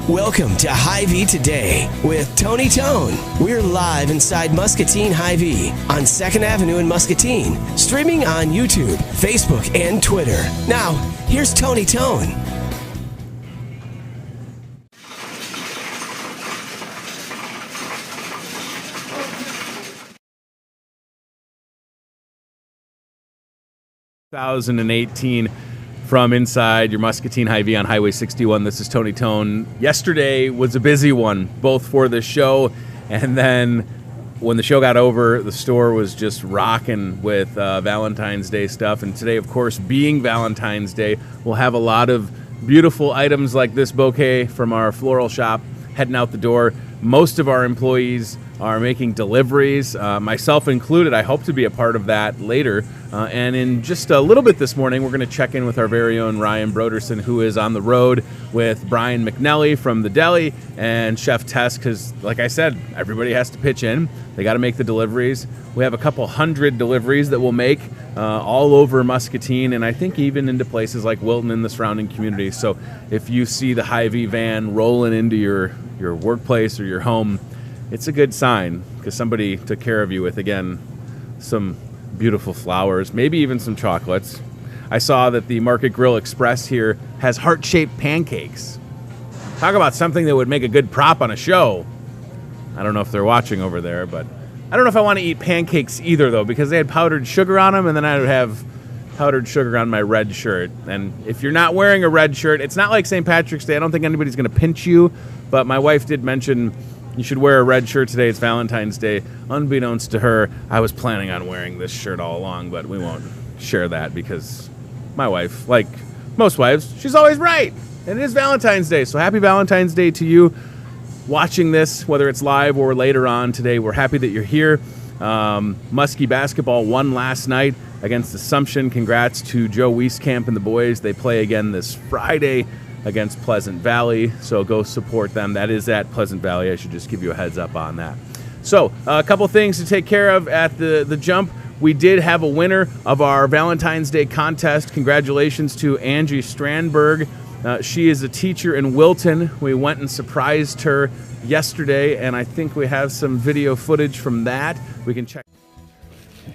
Welcome to Hy-Vee Today with Tony Tone. We're live inside Muscatine Hy-Vee on 2nd Avenue in Muscatine, streaming on YouTube, Facebook, and Twitter. Now, here's Tony Tone. ...2018 from inside your Muscatine Hy-Vee on Highway 61. This is Tony Tone. Yesterday was a busy one, both for the show, and then when the show got over, the store was just rocking with Valentine's Day stuff. And today, of course, being Valentine's Day, we'll have a lot of beautiful items like this bouquet from our floral shop heading out the door. Most of our employees are making deliveries, myself included. I hope to be a part of that later. And in just a little bit this morning, we're going to check in with our very own Ryan Broderson, who is on the road with Brian McNelly from the deli and Chef Tess, because like I said, everybody has to pitch in. They got to make the deliveries. We have a couple hundred deliveries that we'll make all over Muscatine, and I think even into places like Wilton and the surrounding community. So if you see the Hy-Vee van rolling into your workplace or your home, it's a good sign, because somebody took care of you with, again, some beautiful flowers, maybe even some chocolates. I saw that the Market Grill Express here has heart-shaped pancakes. Talk about something that would make a good prop on a show. I don't know if they're watching over there, but I don't know if I want to eat pancakes either, though, because they had powdered sugar on them, and then I would have powdered sugar on my red shirt. And if you're not wearing a red shirt, it's not like St. Patrick's Day. I don't think anybody's going to pinch you, but my wife did mention you should wear a red shirt today. It's Valentine's Day. Unbeknownst to her, I was planning on wearing this shirt all along, but we won't share that because my wife, like most wives, she's always right. And it is Valentine's Day, so happy Valentine's Day to you watching this, whether it's live or later on today. We're happy that you're here. Muskie basketball won last night against Assumption. Congrats to Joe Wieskamp and the boys. They play again this Friday against Pleasant Valley, so go support them. That is at Pleasant Valley. I should just give you a heads up on that. So a couple things to take care of at the jump. We did have a winner of our Valentine's Day contest. Congratulations to Angie Strandberg. She is a teacher in Wilton. We went and surprised her yesterday, and I think we have some video footage from that. We can check.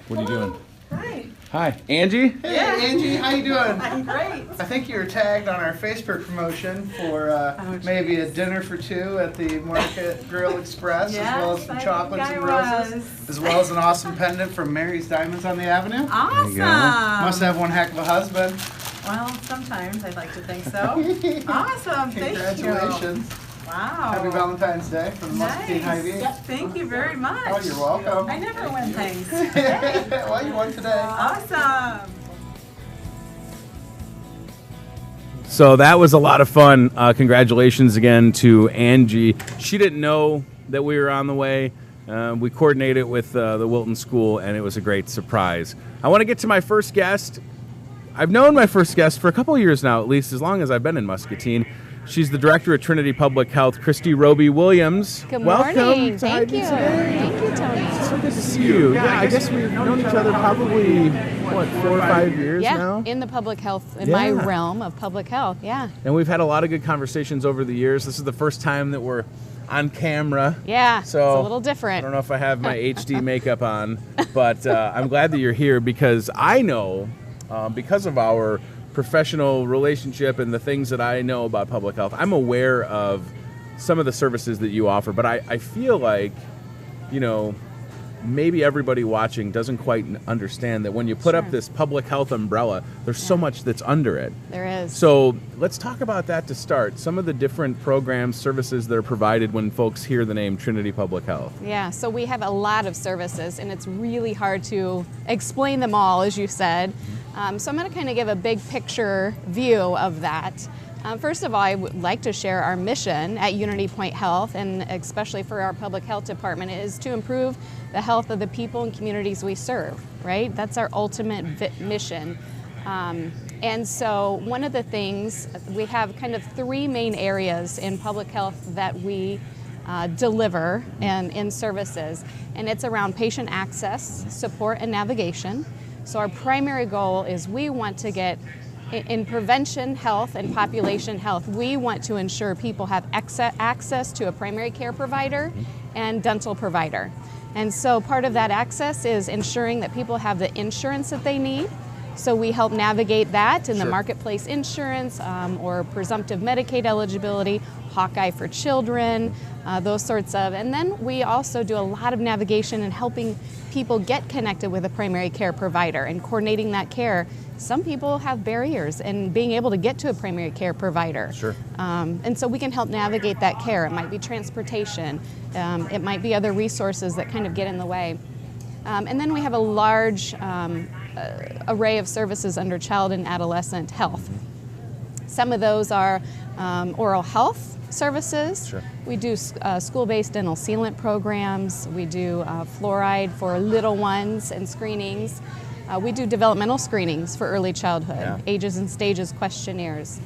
What are you doing? Hi. Hi, Angie? Hey, yeah. Angie, how you doing? I'm great. I think you were tagged on our Facebook promotion for maybe a dinner for two at the Market Grill Express, Yes, as well as some chocolates and roses, was. as well as an awesome pendant from Mary's Diamonds on the Avenue. Awesome. Must have one heck of a husband. Well, sometimes I'd like to think so. Awesome. Thank you. Congratulations. Wow. Happy Valentine's Day from the Muscatine Hy-Vee. Thank you very much. Oh, you're welcome. I never win things. Well, you won today. Awesome. So that was a lot of fun. Congratulations again to Angie. She didn't know that we were on the way. We coordinated with the Wilton School, and it was a great surprise. I want to get to my first guest. I've known my first guest for a couple of years now, at least as long as I've been in Muscatine. She's the director of Trinity Public Health, Christy Roby Williams. Good morning. Welcome. Thank you. Thank you, Tony. It's so good to see you. Yeah, I guess we've known each other probably, 4 or 5 years now? In the public health, in my realm of public health, yeah. And we've had a lot of good conversations over the years. This is the first time that we're on camera. Yeah, so it's a little different. I don't know if I have my HD makeup on, but I'm glad that you're here because I know, because of our professional relationship and the things that I know about public health, I'm aware of some of the services that you offer, but I feel like, maybe everybody watching doesn't quite understand that when you put up this public health umbrella, there's so much that's under it. There is. So let's talk about that to start. Some of the different programs, services that are provided when folks hear the name Trinity Public Health. Yeah, so we have a lot of services, and it's really hard to explain them all, as you said. So I'm going to kind of give a big picture view of that. First of all, I would like to share our mission at Unity Point Health, and especially for our public health department, is to improve the health of the people and communities we serve, right? That's our ultimate mission. And so one of the things, we have kind of 3 main areas in public health that we deliver and in services, and it's around patient access, support, and navigation. So our primary goal is we want to get In prevention health and population health, we want to ensure people have access to a primary care provider and dental provider. And so part of that access is ensuring that people have the insurance that they need. So we help navigate that in the marketplace insurance or presumptive Medicaid eligibility, Sockeye for children, those sorts of. And then we also do a lot of navigation and helping people get connected with a primary care provider and coordinating that care. Some people have barriers in being able to get to a primary care provider. Sure. And so we can help navigate that care. It might be transportation. It might be other resources that kind of get in the way. And then we have a large array of services under child and adolescent health. Some of those are oral health services. Sure. We do school-based dental sealant programs. We do fluoride for little ones and screenings. We do developmental screenings for early childhood, ages and stages questionnaires.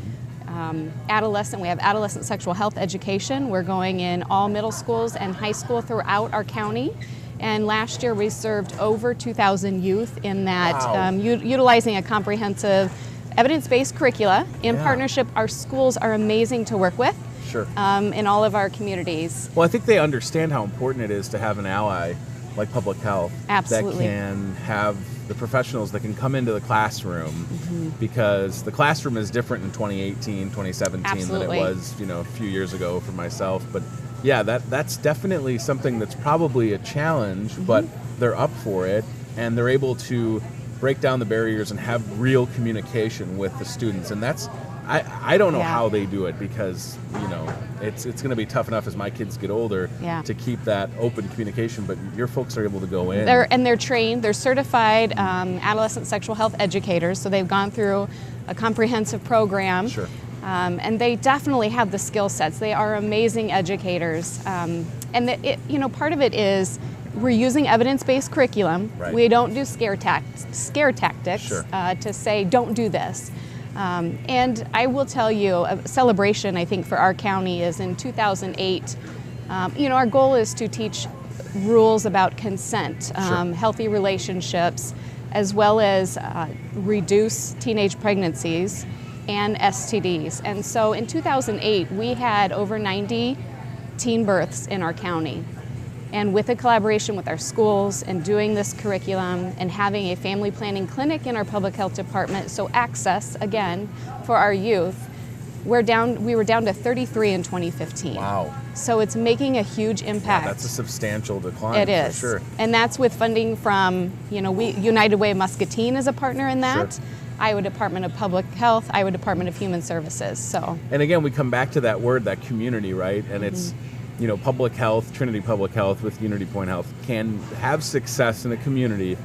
We have adolescent sexual health education. We're going in all middle schools and high school throughout our county. And last year we served over 2,000 youth in that, utilizing a comprehensive evidence-based curricula. In partnership, our schools are amazing to work with. Sure. In all of our communities. Well, I think they understand how important it is to have an ally like public health Absolutely. that can have the professionals that can come into the classroom, because the classroom is different in 2018, 2017 Absolutely. than it was, a few years ago for myself. But yeah, that's definitely something that's probably a challenge, but they're up for it, and they're able to break down the barriers and have real communication with the students. And that's, I don't know how they do it, because it's going to be tough enough as my kids get older to keep that open communication, but your folks are able to go in. They're trained, they're certified adolescent sexual health educators, so they've gone through a comprehensive program. Sure. And they definitely have the skill sets. They are amazing educators. And part of it is we're using evidence-based curriculum. Right. We don't do scare tactics Sure. To say, don't do this. And I will tell you, a celebration, I think, for our county is in 2008. Our goal is to teach rules about consent, healthy relationships, as well as reduce teenage pregnancies and STDs. And so in 2008, we had over 90 teen births in our county. And with a collaboration with our schools and doing this curriculum and having a family planning clinic in our public health department, so access, again, for our youth, we were down to 33 in 2015. Wow. So it's making a huge impact. Yeah, that's a substantial decline. It is. For sure. And that's with funding from, United Way of Muscatine is a partner in that. Sure. Iowa Department of Public Health, Iowa Department of Human Services. So. And again, we come back to that word, that community, right? And it's, public health, Trinity Public Health with Unity Point Health can have success in a community,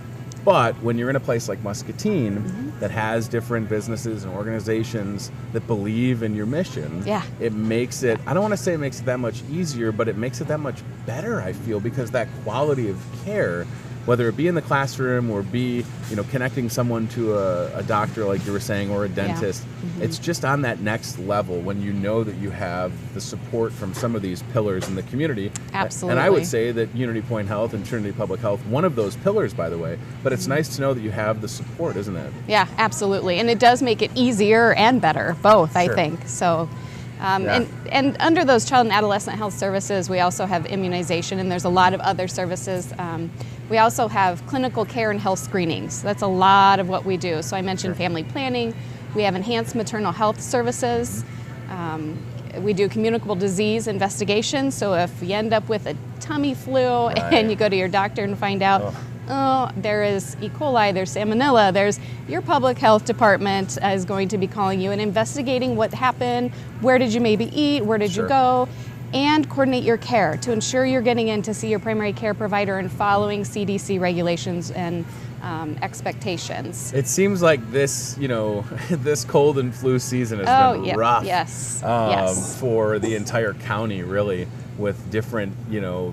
but when you're in a place like Muscatine that has different businesses and organizations that believe in your mission, it makes it, I don't want to say it makes it that much easier, but it makes it that much better, I feel, because that quality of care, whether it be in the classroom or be, connecting someone to a doctor, like you were saying, or a dentist, it's just on that next level when you know that you have the support from some of these pillars in the community. Absolutely. And I would say that Unity Point Health and Trinity Public Health, one of those pillars, by the way, but it's nice to know that you have the support, isn't it? Yeah, absolutely. And it does make it easier and better, both, I think. So. And under those child and adolescent health services, we also have immunization, and there's a lot of other services. We also have clinical care and health screenings. That's a lot of what we do. So I mentioned family planning. We have enhanced maternal health services. We do communicable disease investigations. So if you end up with a tummy flu and you go to your doctor and find out, there is E. coli, there's salmonella, your public health department is going to be calling you and investigating what happened, where did you maybe eat, where did you go, and coordinate your care to ensure you're getting in to see your primary care provider and following CDC regulations and expectations. It seems like this, this cold and flu season has been rough yes. for the entire county, really. with different,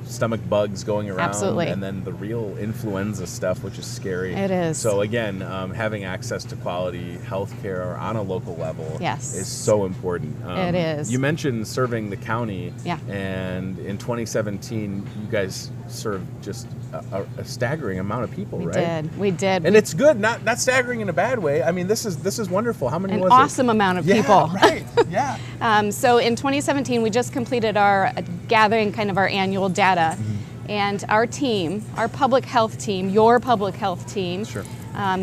stomach bugs going around. Absolutely. And then the real influenza stuff, which is scary. It is. So again, having access to quality health care on a local level Yes. is so important. It is. You mentioned serving the county. Yeah. And in 2017, you guys served just a staggering amount of people, right? We did. And it's good, not staggering in a bad way. I mean, this is wonderful. How many An was awesome amount of people. Yeah, right. Yeah. So in 2017, we just completed our gathering, kind of our annual data. And our team, our public health team, your public health team, Sure.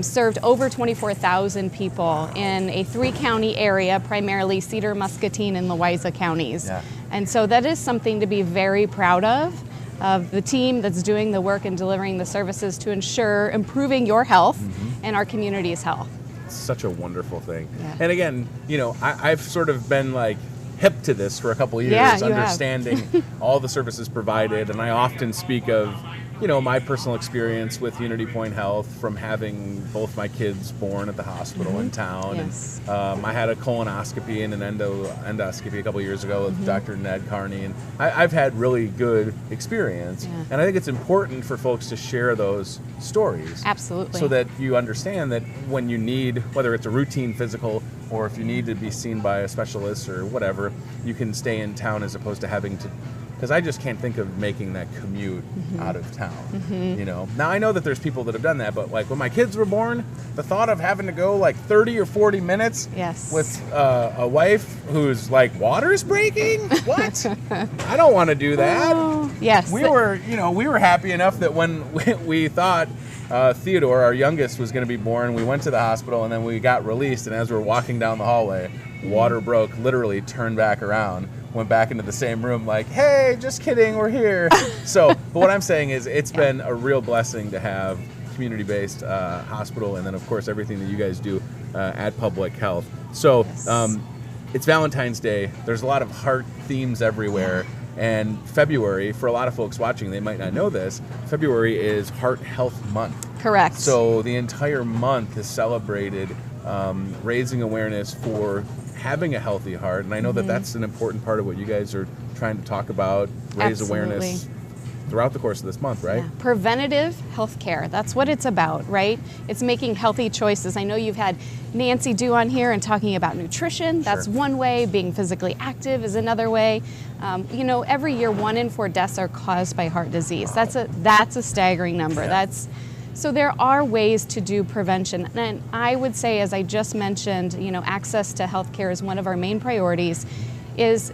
Served over 24,000 people in a 3-county area, primarily Cedar, Muscatine, and Louisa counties. Yeah. And so that is something to be very proud of the team that's doing the work and delivering the services to ensure improving your health and our community's health. It's such a wonderful thing. Yeah. And again, I've sort of been like hip to this for a couple of years, Yeah, you have. understanding all the services provided, and I often speak of my personal experience with Unity Point Health from having both my kids born at the hospital in town. Yes. And I had a colonoscopy and an endoscopy a couple of years ago with Dr. Ned Carney, and I've had really good experience. Yeah. And I think it's important for folks to share those stories. Absolutely. So that you understand that when you need, whether it's a routine physical or if you need to be seen by a specialist or whatever, you can stay in town as opposed to having to, because I just can't think of making that commute out of town. Now I know that there's people that have done that, but like when my kids were born, the thought of having to go like 30 or 40 minutes Yes. with a wife who's like, water's breaking? What? I don't want to do that. Oh, yes. We were happy enough that when we thought Theodore, our youngest, was going to be born, we went to the hospital and then we got released, and as we were walking down the hallway, water broke, literally turned back around, went back into the same room like, hey, just kidding, we're here. But what I'm saying is it's been a real blessing to have community-based hospital, and then of course everything that you guys do at Public Health. So it's Valentine's Day. There's a lot of heart themes everywhere. And February, for a lot of folks watching, they might not know this, February is Heart Health Month. Correct. So the entire month is celebrated raising awareness for having a healthy heart. And I know that that's an important part of what you guys are trying to talk about, raise awareness throughout the course of this month, right? Yeah. Preventative health care. That's what it's about, right? It's making healthy choices. I know you've had Nancy Do on here and talking about nutrition. That's one way. Being physically active is another way. Every year 1 in 4 deaths are caused by heart disease. That's a staggering number. Yeah. So there are ways to do prevention. And I would say, as I just mentioned, access to health care is one of our main priorities. Is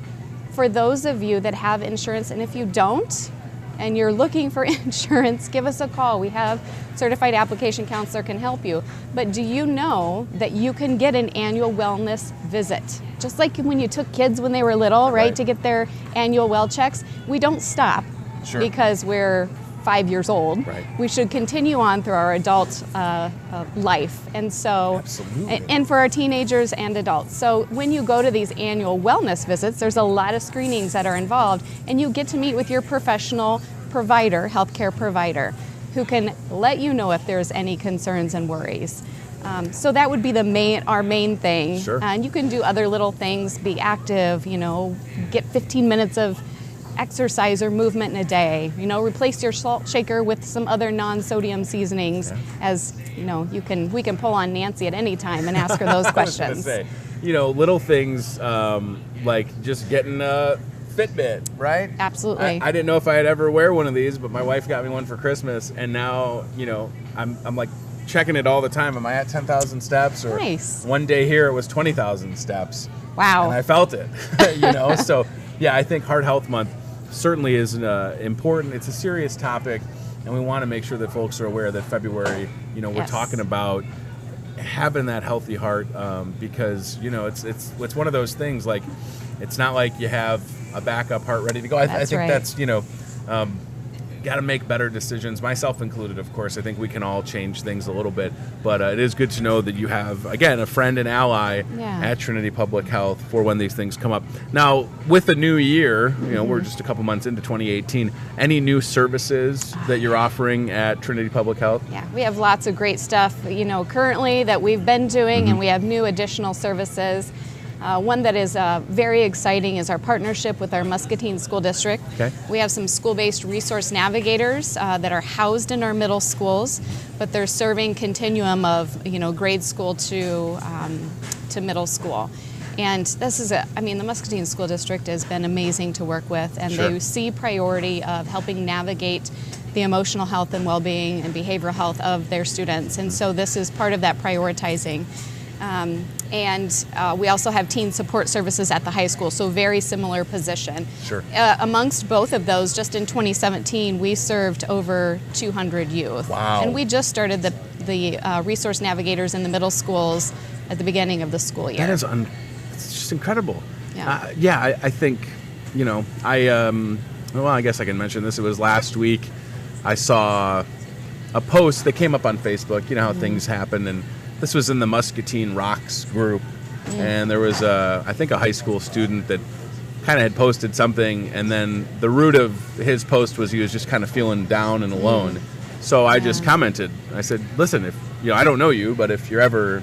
for those of you that have insurance, and if you don't, and you're looking for insurance, give us a call. We have certified application counselor can help you. But do you know that you can get an annual wellness visit? Just like when you took kids when they were little, right, to get their annual well checks. We don't stop because we're 5 years old. Right. We should continue on through our adult life. And so, Absolutely. and for our teenagers and adults. So when you go to these annual wellness visits, there's a lot of screenings that are involved, and you get to meet with your professional provider, healthcare provider, who can let you know if there's any concerns and worries. So that would be our main thing. Sure. And you can do other little things, be active, get 15 minutes of exercise or movement in a day. Replace your salt shaker with some other non-sodium seasonings. As we can pull on Nancy at any time and ask her those questions. I was gonna say, little things like just getting a Fitbit, right? Absolutely. I didn't know if I'd ever wear one of these, but my wife got me one for Christmas, and now I'm like checking it all the time. Am I at 10,000 steps? Or Nice. One day here it was 20,000 steps. Wow. And I felt it. So yeah, I think Heart Health Month certainly is important. It's a serious topic, and we want to make sure that folks are aware that February, we're talking about having that healthy heart because it's one of those things. Like, it's not like you have a backup heart ready to go. I think that's got to make better decisions, myself included, of course. I think we can all change things a little bit, but it is good to know that you have, again, a friend and ally at Trinity Public Health for when these things come up. Now, with the new year, we're just a couple months into 2018, any new services that you're offering at Trinity Public Health? Yeah, we have lots of great stuff, currently that we've been doing, and we have new additional services. One that is very exciting is our partnership with our Muscatine School District. Okay. We have some school-based resource navigators that are housed in our middle schools, but they're serving continuum of grade school to middle school. And this is the Muscatine School District has been amazing to work with, and Sure. they see priority of helping navigate the emotional health and well-being and behavioral health of their students. And so this is part of that prioritizing. We also have teen support services at the high school, so very similar position. Sure. Amongst both of those, just in 2017, we served over 200 youth. Wow. And we just started the resource navigators in the middle schools at the beginning of the school year. That is it's just incredible. Yeah. I think, I guess I can mention this. It was last week. I saw a post that came up on Facebook. You know how things happen, and this was in the Muscatine Rocks group, and there was I think a high school student that kind of had posted something, and then the root of his post was he was just kind of feeling down and alone. So I just commented. I said, "Listen, if I don't know you, but if you're ever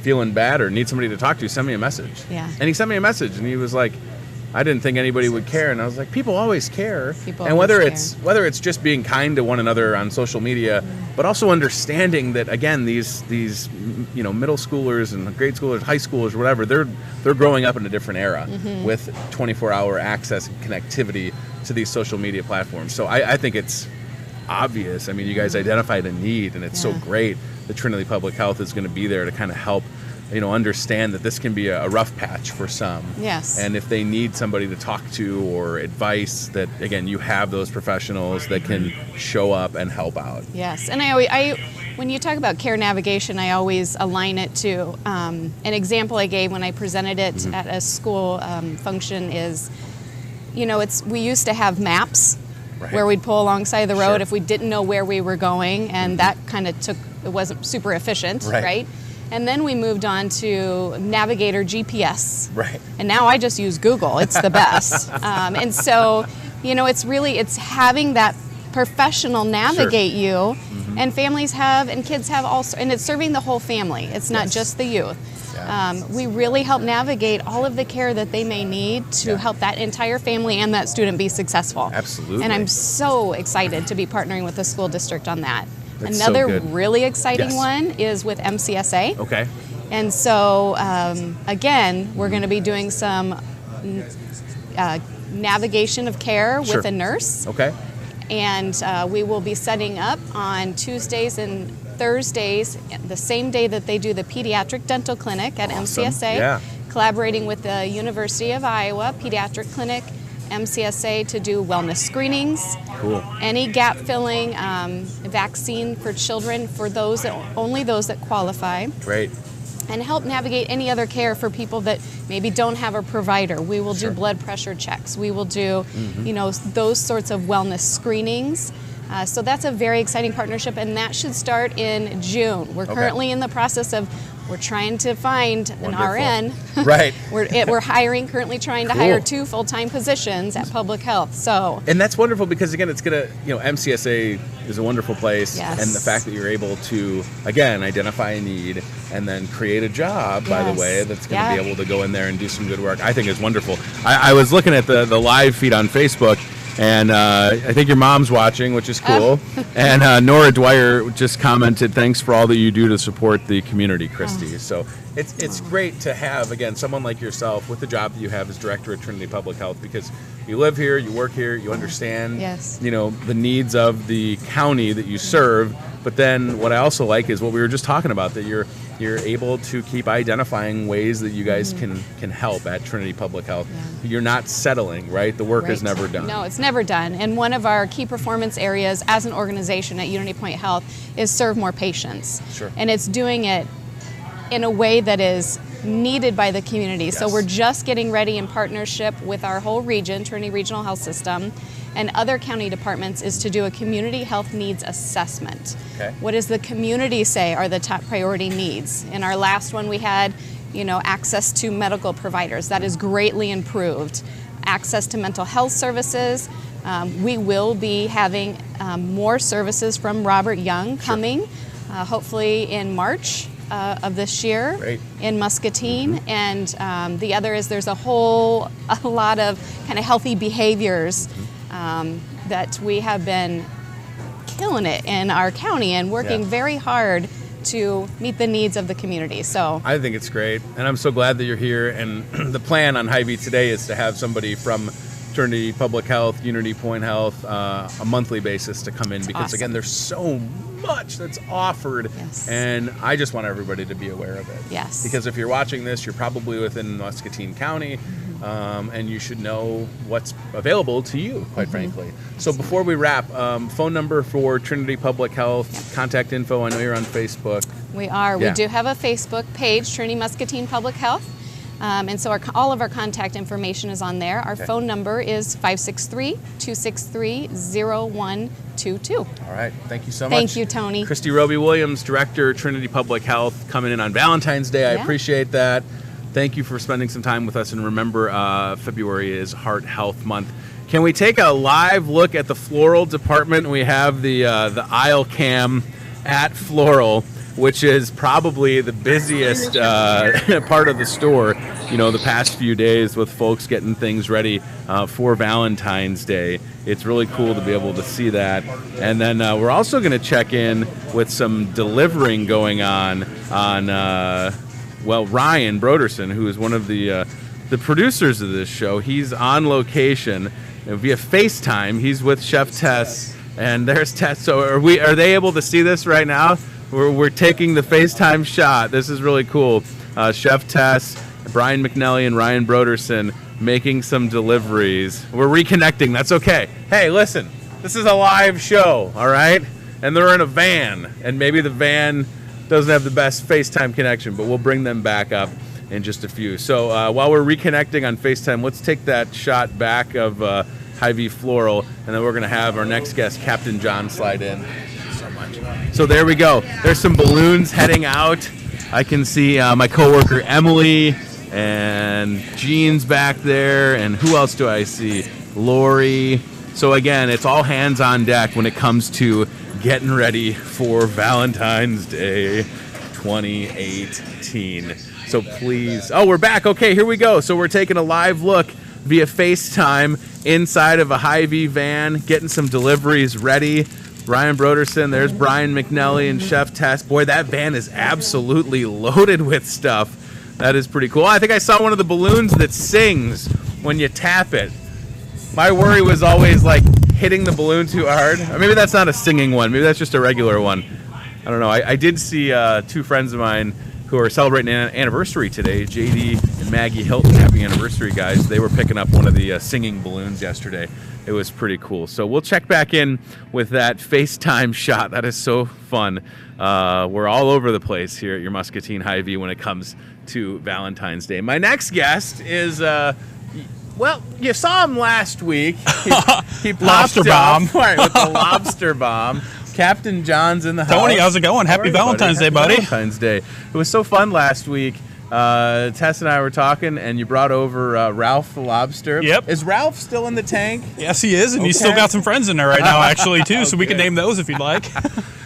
feeling bad or need somebody to talk to, send me a message." Yeah. And he sent me a message, and he was like, I didn't think anybody would care, and I was like, people always care. And whether it's just being kind to one another on social media, but also understanding that again these middle schoolers and grade schoolers, high schoolers, whatever, they're growing up in a different era with 24-hour access and connectivity to these social media platforms. So I think it's obvious. I mean, you guys identified a need, and it's so great that Trinity Public Health is going to be there to kind of help understand that this can be a rough patch for some. Yes. And if they need somebody to talk to or advice, that again, you have those professionals that can show up and help out. Yes. And I when you talk about care navigation, I always align it to an example I gave when I presented it at a school function is, we used to have maps where we'd pull alongside the road if we didn't know where we were going, and that kind of it wasn't super efficient, right? And then we moved on to Navigator GPS. Right. And now I just use Google. It's the best. And so, it's having that professional navigate you, and families have, and kids have also, and it's serving the whole family. It's not just the youth. We really help navigate all of the care that they may need to help that entire family and that student be successful. Absolutely. And I'm so excited to be partnering with the school district on that. That's Another so good. really exciting one is with MCSA. Okay. And so, again, we're going to be doing some navigation of care with a nurse. Okay. And we will be setting up on Tuesdays and Thursdays, the same day that they do the pediatric dental clinic at MCSA, collaborating with the University of Iowa Pediatric Clinic, MCSA, to do wellness screenings, any gap filling, vaccine for children for only those that qualify. Great. And help navigate any other care for people that maybe don't have a provider. We will do blood pressure checks. We will do, those sorts of wellness screenings. So that's a very exciting partnership, and that should start in June. We're currently in the process of, we're trying to find an RN. Right. We're hiring, currently trying to hire 2 full-time positions at Public Health. So. And that's wonderful because again, it's gonna, MCSA is a wonderful place, and the fact that you're able to again identify a need and then create a job, by the way, that's going to be able to go in there and do some good work, I think is wonderful. I was looking at the live feed on Facebook. And I think your mom's watching, which is cool. And Nora Dwyer just commented, "Thanks for all that you do to support the community, Christy." So it's great to have, again, someone like yourself with the job that you have as director at Trinity Public Health, because you live here, you work here, you understand, the needs of the county that you serve. But then what I also like is what we were just talking about, that you're able to keep identifying ways that you guys can help at Trinity Public Health. You're not settling, right? The work is never done. No, it's never done. And one of our key performance areas as an organization at Unity Point Health is serve more patients. Sure. And it's doing it in a way that is needed by the community. So we're just getting ready in partnership with our whole region, Trinity Regional Health System, and other county departments, is to do a community health needs assessment. Okay. What does the community say are the top priority needs? In our last one we had, access to medical providers. That is greatly improved. Access to mental health services. We will be having more services from Robert Young coming, hopefully in March. of this year Great. in Muscatine, and the other is there's a lot of kind of healthy behaviors that we have been killing it in our county and working very hard to meet the needs of the community. So I think it's great, and I'm so glad that you're here. And the plan on Hy-Vee today is to have somebody from Trinity Public Health, Unity Point Health, a monthly basis to come in because, awesome. again, there's so much that's offered, and I just want everybody to be aware of it. Yes. Because if you're watching this, you're probably within Muscatine County, and you should know what's available to you, quite frankly. So before we wrap, phone number for Trinity Public Health, contact info. I know you're on Facebook. we are. Yeah. We do have a Facebook page, Trinity Muscatine Public Health. And so all of our contact information is on there. Our phone number is 563-263-0122. All right. Thank you so much. Thank you, Tony. Christy Roby-Williams, Director, Trinity Public Health, coming in on Valentine's Day. I appreciate that. Thank you for spending some time with us. And remember, February is Heart Health Month. Can we take a live look at the floral department? We have the aisle cam at Floral, which is probably the busiest part of the store, the past few days with folks getting things ready for Valentine's Day. It's really cool to be able to see that. And then we're also going to check in with some delivering going on Ryan Broderson, who is one of the producers of this show. He's on location via FaceTime. He's with Chef Tess, and there's Tess. So are they able to see this right now? We're taking the FaceTime shot. This is really cool. Chef Tess, Brian McNelly, and Ryan Broderson making some deliveries. We're reconnecting. That's okay. Hey, listen, this is a live show, all right? And they're in a van, and maybe the van doesn't have the best FaceTime connection, but we'll bring them back up in just a few. So while we're reconnecting on FaceTime, let's take that shot back of Hy-Vee Floral, and then we're going to have our next guest, Captain John, slide in. So there we go. There's some balloons heading out. I can see my coworker Emily and Jean's back there. And who else do I see? Lori. So again, it's all hands on deck when it comes to getting ready for Valentine's Day 2018. So please. Oh, we're back. Okay, here we go. So we're taking a live look via FaceTime inside of a Hy-Vee van, getting some deliveries ready. Ryan Broderson, there's Brian McNelly and Chef Tess. Boy, that van is absolutely loaded with stuff. That is pretty cool. I think I saw one of the balloons that sings when you tap it. My worry was always like hitting the balloon too hard. Or maybe that's not a singing one. Maybe that's just a regular one. I don't know. I did see two friends of mine who are celebrating an anniversary today, JD and Maggie Hilton. Happy anniversary, guys. They were picking up one of the singing balloons yesterday. It was pretty cool. So we'll check back in with that FaceTime shot. That is so fun. We're all over the place here at your Muscatine Hy-Vee when it comes to Valentine's Day. My next guest is, you saw him last week. He popped Lobster bomb. Right, with the lobster bomb. Captain John's in the house. Tony, how's it going? Happy Valentine's Day, buddy. Valentine's Day. It was so fun last week. Tess and I were talking, and you brought over Ralph the lobster. Yep. Is Ralph still in the tank? Yes, he is, and he's still got some friends in there right now, actually, too, so we can name those if you'd like.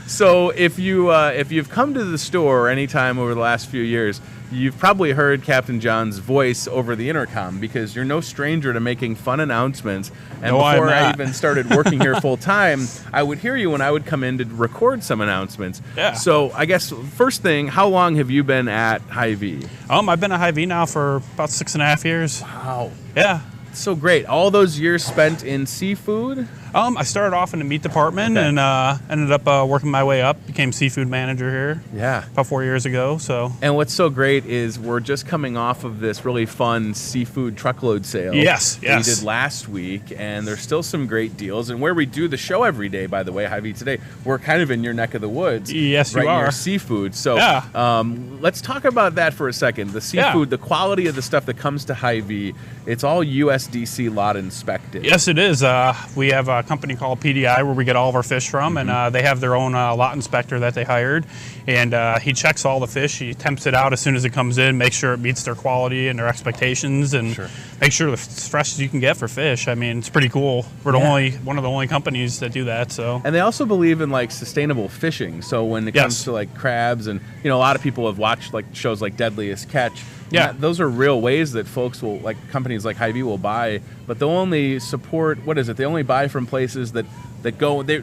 So if you've come to the store anytime over the last few years, you've probably heard Captain John's voice over the intercom because you're no stranger to making fun announcements. And no, before I even started working here full time, I would hear you when I would come in to record some announcements. Yeah. So I guess first thing, how long have you been at Hy-Vee? I've been at Hy-Vee now for about 6.5 years. Wow. Yeah. So great. All those years spent in seafood? I started off in the meat department and ended up working my way up. Became seafood manager here. Yeah. About 4 years ago. So. And what's so great is we're just coming off of this really fun seafood truckload sale. Yes. That we did last week, and there's still some great deals. And where we do the show every day, by the way, Hy-Vee Today, we're kind of in your neck of the woods. Yes, right you are. Near seafood. So yeah. Let's talk about that for a second. The seafood, the quality of the stuff that comes to Hy-Vee, it's all USDC lot inspected. Yes, it is. We have company called PDI where we get all of our fish from, and they have their own lot inspector that they hired, and he checks all the fish. He temps it out as soon as it comes in, makes sure it meets their quality and their expectations, and make sure it's as fresh as you can get for fish. I mean, it's pretty cool. We're one of the only companies that do that. So, and they also believe in like sustainable fishing. So when it comes to like crabs, and you know, a lot of people have watched like shows like Deadliest Catch. Yeah, those are real ways that folks will, like companies like Hy-Vee will buy, but they'll only support, what is it? They only buy from places that go, they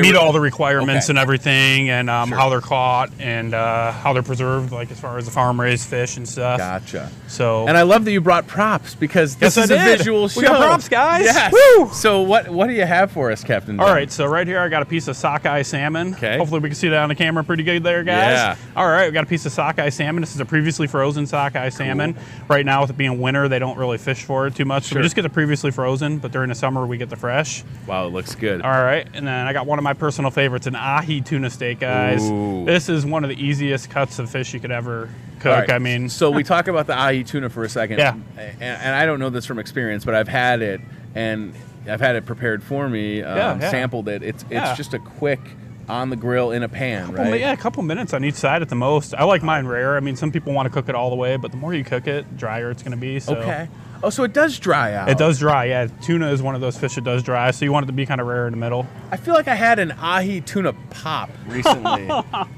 meet all the requirements and everything, and how they're caught and how they're preserved, like as far as the farm raised fish and stuff. Gotcha. So, and I love that you brought props, because this is a visual show. We got props, guys. Yes. Woo! So what do you have for us, Captain? All right, so right here I got a piece of sockeye salmon. Okay. Hopefully we can see that on the camera pretty good there, guys. Yeah. All right, we got a piece of sockeye salmon. This is a previously frozen sockeye salmon. Right now, with it being winter, they don't really fish for it too much. So we just get the previously frozen, but during the summer we get the fresh. Wow, it looks good. All right, and then I got one of my personal favorites, an Ahi Tuna Steak, guys. Ooh. This is one of the easiest cuts of fish you could ever cook. Right. I mean, so we talk about the Ahi tuna for a second. Yeah. And I don't know this from experience, but I've had it, and I've had it prepared for me, sampled it. It's just a quick on the grill in a pan, right? Yeah, a couple minutes on each side at the most. I like mine rare. I mean, some people want to cook it all the way, but the more you cook it, drier it's going to be. So. Okay. Oh, so it does dry out. It does dry, yeah. Tuna is one of those fish that does dry, so you want it to be kind of rare in the middle. I feel like I had an Ahi tuna pop recently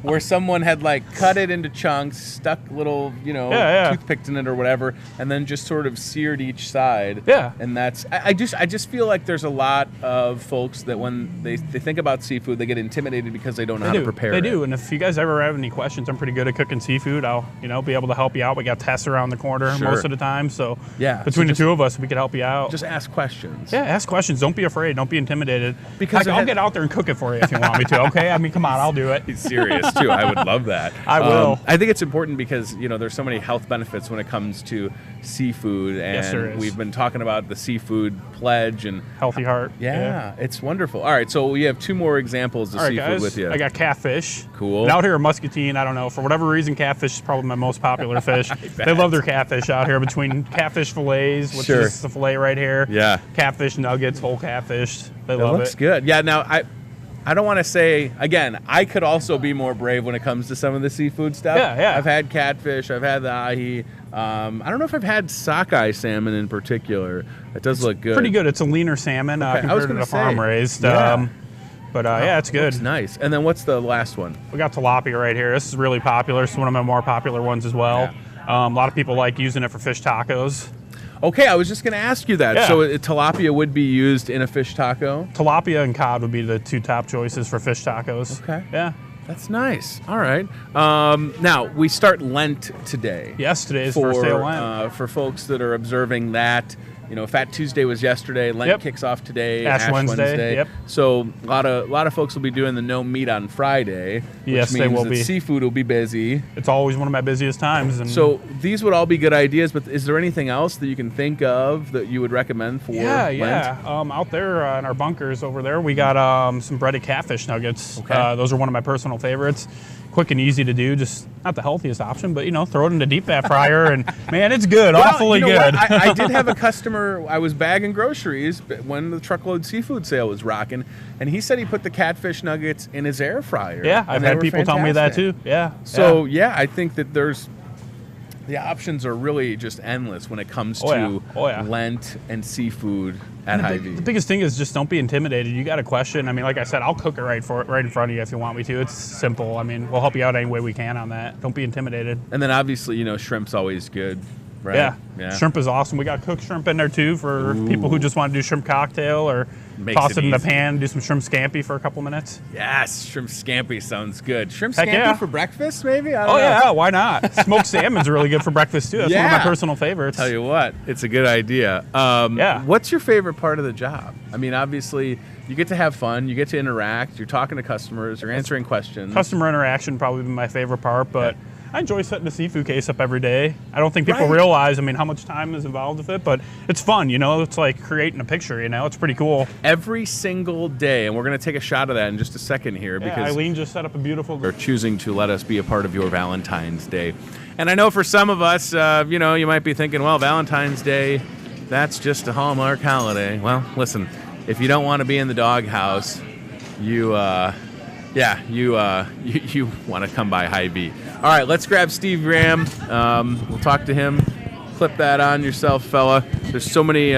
where someone had like cut it into chunks, stuck little, toothpicks in it or whatever, and then just sort of seared each side. Yeah. And that's, I just feel like there's a lot of folks that when they think about seafood, they get intimidated because they don't know how to prepare it. They do, and if you guys ever have any questions, I'm pretty good at cooking seafood. I'll, be able to help you out. We got Tess around the corner most of the time, so yeah. Between the two of us, we can help you out. Just ask questions. Yeah, ask questions. Don't be afraid. Don't be intimidated. Because I'll get out there and cook it for you if you want me to, okay? I mean, come on, I'll do it. He's serious, too. I would love that. I will. I think it's important because, there's so many health benefits when it comes to seafood. And yes, there is. We've been talking about the seafood pledge and Healthy Heart. Yeah, it's wonderful. All right, so we have two more examples of seafood guys, with you. I got catfish. Cool. And out here in Muscatine, I don't know, for whatever reason, catfish is probably my most popular fish. They love their catfish out here, between catfish fillets, which is the fillet right here. Yeah. Catfish nuggets, whole catfish. They love it. It looks good. Yeah, now I don't want to say, again, I could also be more brave when it comes to some of the seafood stuff. Yeah. I've had catfish, I've had the ahi. I don't know if I've had sockeye salmon in particular. It does look good. Pretty good. It's a leaner salmon compared to the farm raised. Yeah. It's good. It's nice. And then what's the last one? We got tilapia right here. This is really popular. It's one of my more popular ones as well. Yeah. A lot of people like using it for fish tacos. Okay, I was just going to ask you that. Yeah. So tilapia would be used in a fish taco? Tilapia and cod would be the two top choices for fish tacos. Okay. Yeah. That's nice. All right. Now, we start Lent today. Yes, today is first day of Lent. For folks that are observing that, Fat Tuesday was yesterday. Lent kicks off today. Ash Wednesday. Yep. So a lot of folks will be doing the no meat on Friday. Yes, which they means will that be. Seafood will be busy. It's always one of my busiest times. And so these would all be good ideas, but is there anything else that you can think of that you would recommend for Lent? Out there in our bunkers over there, we got some breaded catfish nuggets. Okay. Those are one of my personal favorites. Quick and easy to do, just not the healthiest option, but throw it in the deep fat fryer and man, it's good, awfully good. I did have a customer, I was bagging groceries when the truckload seafood sale was rocking, and he said he put the catfish nuggets in his air fryer. Yeah, I've had people tell me that too. Yeah. So I think that the options are really just endless when it comes to Lent and seafood at Hy-Vee. The biggest thing is just don't be intimidated. You got a question. I mean, like I said, I'll cook it right in front of you if you want me to. It's simple. I mean, we'll help you out any way we can on that. Don't be intimidated. And then obviously, shrimp's always good, right? Yeah. Shrimp is awesome. We got cooked shrimp in there too for people who just want to do shrimp cocktail or toss it in the pan, do some shrimp scampi for a couple minutes. Yes, shrimp scampi sounds good. Shrimp scampi for breakfast, maybe? I don't know. Yeah, why not? Smoked salmon's really good for breakfast too. That's one of my personal favorites. Tell you what, it's a good idea. What's your favorite part of the job? I mean, obviously, you get to have fun, you get to interact, you're talking to customers, you're answering questions. Customer interaction probably been my favorite part, but I enjoy setting the seafood case up every day. I don't think people realize, how much time is involved with it, but it's fun, It's like creating a picture, It's pretty cool. Every single day, and we're going to take a shot of that in just a second here because Eileen just set up a beautiful... They're choosing to let us be a part of your Valentine's Day. And I know for some of us, you might be thinking, well, Valentine's Day, that's just a Hallmark holiday. Well, listen, if you don't want to be in the doghouse, you want to come by Hy-Vee. All right, let's grab Steve Graham. We'll talk to him. Clip that on yourself, fella. There's so many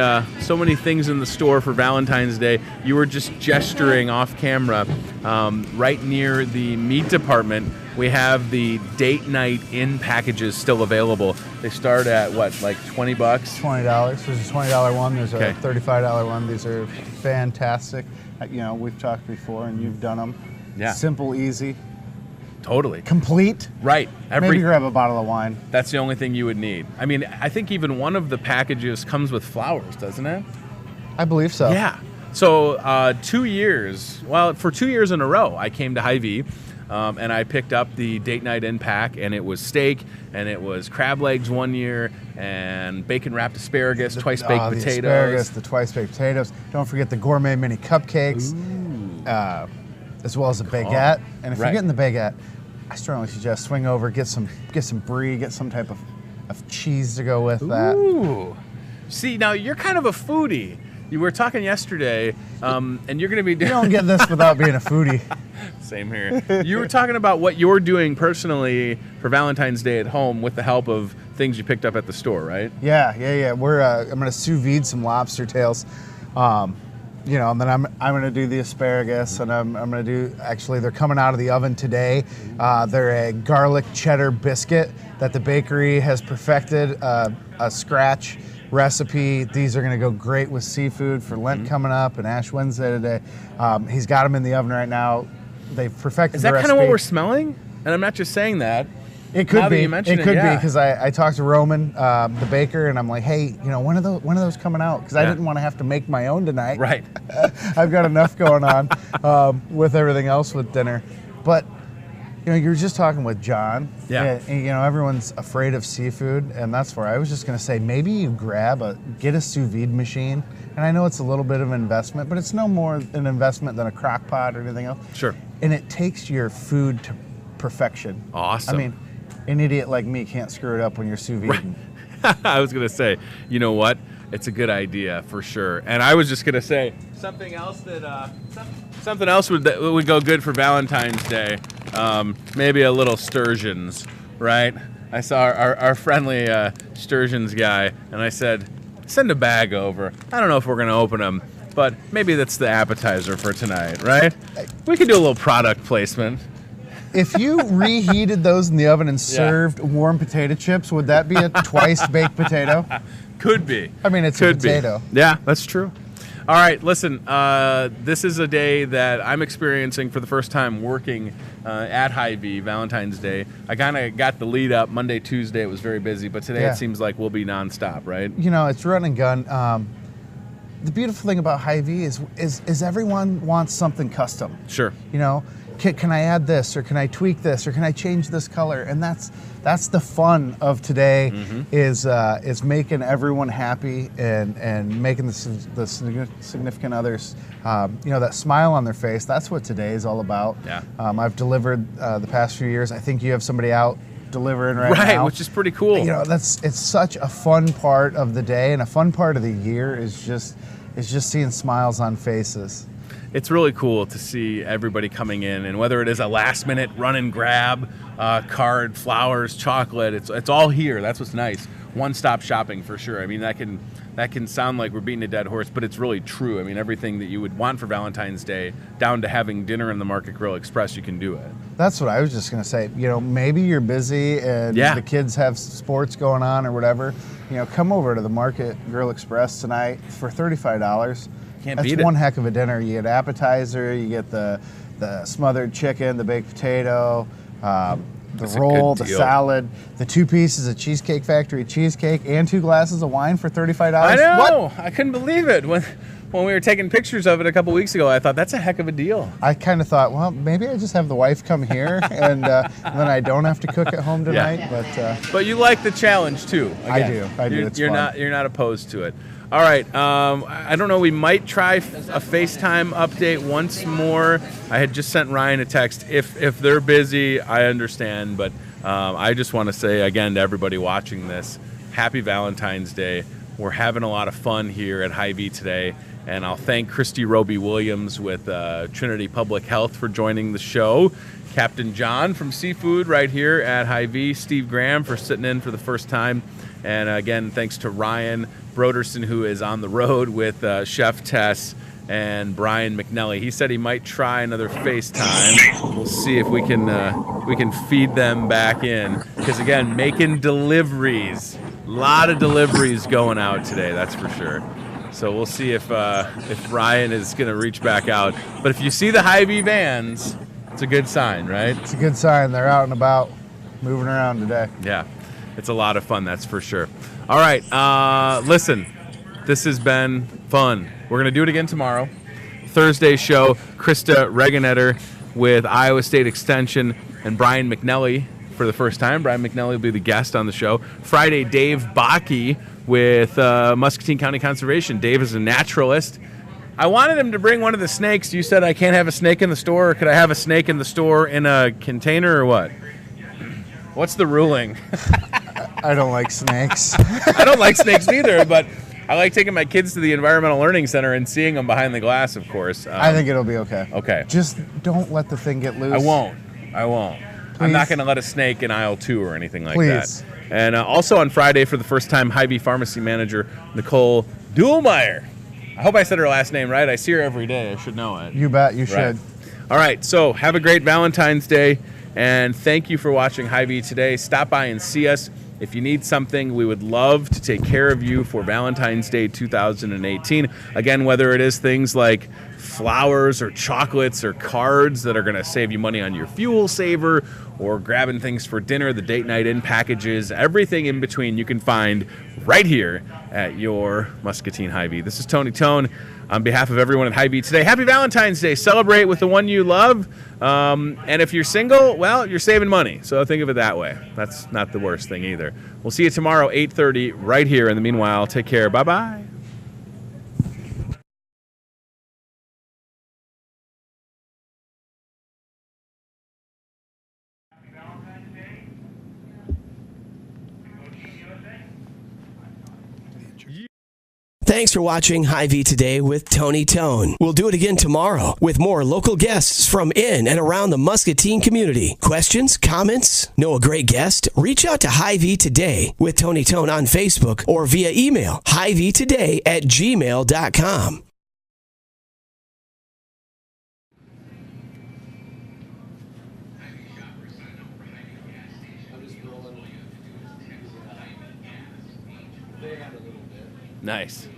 things in the store for Valentine's Day. You were just gesturing off camera. Right near the meat department, we have the date night in packages still available. They start at what, like $20? $20. There's a $20 one. There's a $35 one. These are fantastic. We've talked before, and you've done them. Yeah. Simple, easy. Totally. Complete. Right. Maybe grab a bottle of wine. That's the only thing you would need. I mean, I think even one of the packages comes with flowers, doesn't it? I believe so. Yeah. So for 2 years in a row, I came to Hy-Vee and I picked up the date night in pack, and it was steak, and it was crab legs one year, and bacon wrapped asparagus, twice baked potatoes. The asparagus, the twice baked potatoes. Don't forget the gourmet mini cupcakes. As well as a baguette. And if you're getting the baguette, I strongly suggest swing over, get some brie, get some type of cheese to go with that. Ooh. See, now you're kind of a foodie. You were talking yesterday, and you're going to be doing... You don't get this without being a foodie. Same here. You were talking about what you're doing personally for Valentine's Day at home with the help of things you picked up at the store, right? Yeah. I'm going to sous vide some lobster tails. And then I'm going to do the asparagus, and I'm going to do, actually, they're coming out of the oven today. They're a garlic cheddar biscuit that the bakery has perfected, a scratch recipe. These are going to go great with seafood for Lent coming up and Ash Wednesday today. He's got them in the oven right now. They've perfected the recipe. Is that kind of what we're smelling? And I'm not just saying that. It could be. It could be, because I talked to Roman, the baker, and I'm like, hey, when are those coming out? Because I didn't want to have to make my own tonight. Right. I've got enough going on with everything else with dinner. But you were just talking with John. Yeah. And, everyone's afraid of seafood, and that's where I was just going to say, maybe you get a sous vide machine. And I know it's a little bit of an investment, but it's no more an investment than a crock pot or anything else. Sure. And it takes your food to perfection. Awesome. I mean, an idiot like me can't screw it up when you're sous vide. Right. I was going to say, you know what? It's a good idea for sure. And I was just going to say something else that would go good for Valentine's Day. Maybe a little sturgeons, right? I saw our friendly sturgeons guy, and I said, send a bag over. I don't know if we're going to open them, but maybe that's the appetizer for tonight, right? We could do a little product placement. If you reheated those in the oven and served warm potato chips, would that be a twice baked potato? Could be. I mean, it's a potato. Yeah, that's true. All right, listen, this is a day that I'm experiencing for the first time working at Hy-Vee, Valentine's Day. I kind of got the lead up. Monday, Tuesday, it was very busy, but today it seems like we'll be nonstop, right? It's run and gun. The beautiful thing about Hy-Vee is everyone wants something custom. Sure. Can I add this, or can I tweak this, or can I change this color? And that's the fun of today, is making everyone happy and making the significant others, that smile on their face. That's what today is all about. Yeah. I've delivered the past few years. I think you have somebody out delivering right now. Right, which is pretty cool. It's such a fun part of the day, and a fun part of the year is just seeing smiles on faces. It's really cool to see everybody coming in, and whether it is a last-minute run and grab, card, flowers, chocolate, it's all here. That's what's nice. One-stop shopping for sure. I mean, that can sound like we're beating a dead horse, but it's really true. I mean, everything that you would want for Valentine's Day, down to having dinner in the Market Grill Express, you can do it. That's what I was just going to say. Maybe you're busy and the kids have sports going on or whatever. Come over to the Market Grill Express tonight for $35. That's one heck of a dinner. You get appetizer, you get the smothered chicken, the baked potato, the roll, the salad, the 2 pieces of Cheesecake Factory cheesecake, and 2 glasses of wine for $35. I know. What? I couldn't believe it. When we were taking pictures of it a couple weeks ago, I thought, that's a heck of a deal. I kind of thought, well, maybe I just have the wife come here, and then I don't have to cook at home tonight. Yeah. But you like the challenge, too. Again, I do. You're not opposed to it. All right, I don't know, we might try a FaceTime update once more. I had just sent Ryan a text. If they're busy, I understand, but I just want to say again to everybody watching this, happy Valentine's Day. We're having a lot of fun here at Hy-Vee today, And I'll thank Christy Roby Williams with Trinity Public Health for joining the show. Captain John from Seafood right here at Hy-Vee. Steve Graham for sitting in for the first time. And again, thanks to Ryan Broderson, who is on the road with Chef Tess and Brian McNelly. He said he might try another FaceTime. We'll see if we can feed them back in. Because again, making deliveries. A lot of deliveries going out today, that's for sure. So we'll see if Ryan is going to reach back out. But if you see the Hy-Vee vans, it's a good sign, right? It's a good sign. They're out and about, moving around today. Yeah, it's a lot of fun, that's for sure. All right, listen, this has been fun. We're going to do it again tomorrow. Thursday show, Krista Regenetter with Iowa State Extension and Brian McNelly for the first time. Brian McNelly will be the guest on the show. Friday, Dave Bakke with Muscatine County Conservation. Dave is a naturalist. I wanted him to bring one of the snakes. You said I can't have a snake in the store, or could I have a snake in the store in a container, or what? What's the ruling? I don't like snakes. I don't like snakes either, but I like taking my kids to the Environmental Learning Center and seeing them behind the glass, of course. I think it'll be okay. Okay. Just don't let the thing get loose. I won't. Please. I'm not going to let a snake in aisle 2 or anything like Please. that. And also on Friday, for the first time, Hy-Vee pharmacy manager Nicole Duhlmeyer. I hope I said her last name right. I see her every day. I should know it. You bet. You should. Right. All right. So have a great Valentine's Day. And thank you for watching Hy-Vee today. Stop by and see us. If you need something, we would love to take care of you for Valentine's Day 2018. Again, whether it is things like flowers or chocolates or cards that are going to save you money on your fuel saver, or grabbing things for dinner, the date night in packages, everything in between you can find right here at your Muscatine Hy-Vee. This is Tony Tone. On behalf of everyone at Hy-Vee today, happy Valentine's Day. Celebrate with the one you love. And if you're single, well, you're saving money. So think of it that way. That's not the worst thing either. We'll see you tomorrow, 8:30, right here. In the meanwhile, take care. Bye-bye. Thanks for watching Hy-Vee Today with Tony Tone. We'll do it again tomorrow with more local guests from in and around the Muscatine community. Questions? Comments? Know a great guest? Reach out to Hy-Vee Today with Tony Tone on Facebook or via email, hyveetoday@gmail.com. Nice.